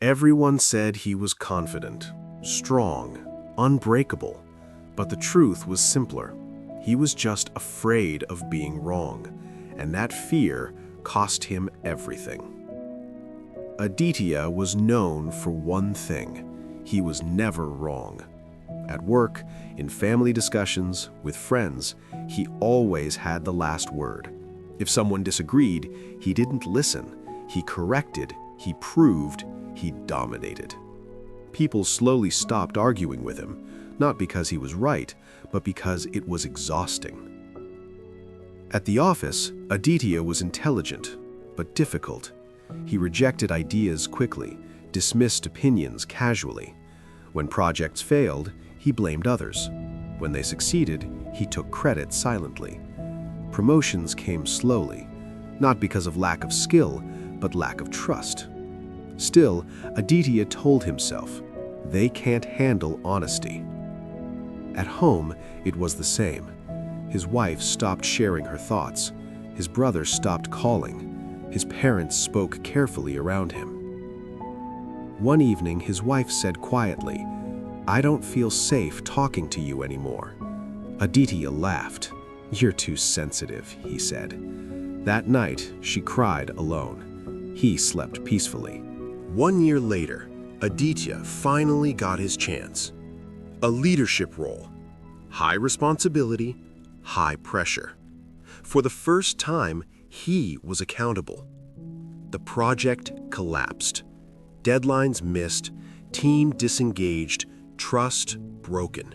Everyone said he was confident, strong, unbreakable, but the truth was simpler. He was just afraid of being wrong, and that fear cost him everything. Aditya was known for one thing: he was never wrong. At work, in family discussions, with friends, he always had the last word. If someone disagreed, he didn't listen. He corrected, he proved, he dominated. People slowly stopped arguing with him, not because he was right, but because it was exhausting. At the office, Aditya was intelligent, but difficult. He rejected ideas quickly, dismissed opinions casually. When projects failed, he blamed others. When they succeeded, he took credit silently. Promotions came slowly, not because of lack of skill, but lack of trust. Still, Aditya told himself, they can't handle honesty. At home, it was the same. His wife stopped sharing her thoughts. His brother stopped calling. His parents spoke carefully around him. One evening, his wife said quietly, "I don't feel safe talking to you anymore." Aditya laughed. "You're too sensitive," he said. That night, she cried alone. He slept peacefully. 1 year later, Aditya finally got his chance. A leadership role. High responsibility, high pressure. For the first time, he was accountable. The project collapsed. Deadlines missed, team disengaged, trust broken.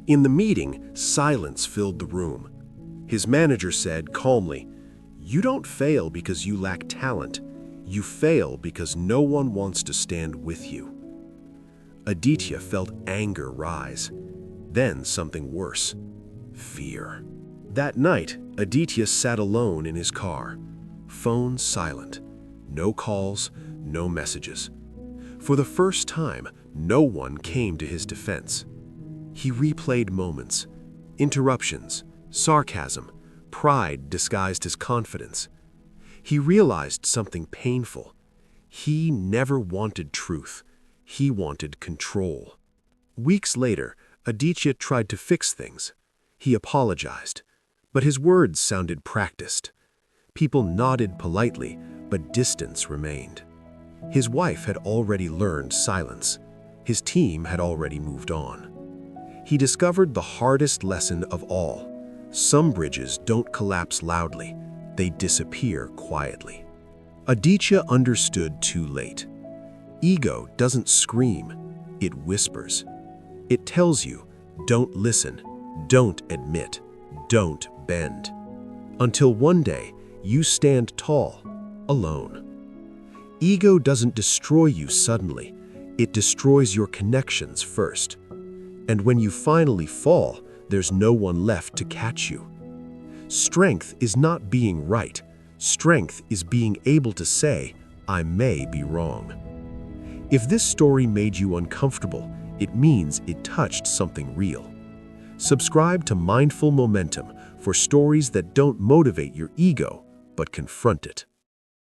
In the meeting, silence filled the room. His manager said calmly, "You don't fail because you lack talent. You fail because no one wants to stand with you." Aditya felt anger rise. Then something worse. Fear. That night, Aditya sat alone in his car. Phone silent. No calls, no messages. For the first time, no one came to his defense. He replayed moments. Interruptions, sarcasm, pride disguised his confidence. He realized something painful. He never wanted truth. He wanted control. Weeks later, Aditya tried to fix things. He apologized, but his words sounded practiced. People nodded politely, but distance remained. His wife had already learned silence. His team had already moved on. He discovered the hardest lesson of all. Some bridges don't collapse loudly. They disappear quietly. Aditya understood too late. Ego doesn't scream, it whispers. It tells you, don't listen, don't admit, don't bend. Until one day, you stand tall, alone. Ego doesn't destroy you suddenly. It destroys your connections first. And when you finally fall, there's no one left to catch you. Strength is not being right. Strength is being able to say, I may be wrong. If this story made you uncomfortable, it means it touched something real. Subscribe to Mindful Momentum for stories that don't motivate your ego, but confront it.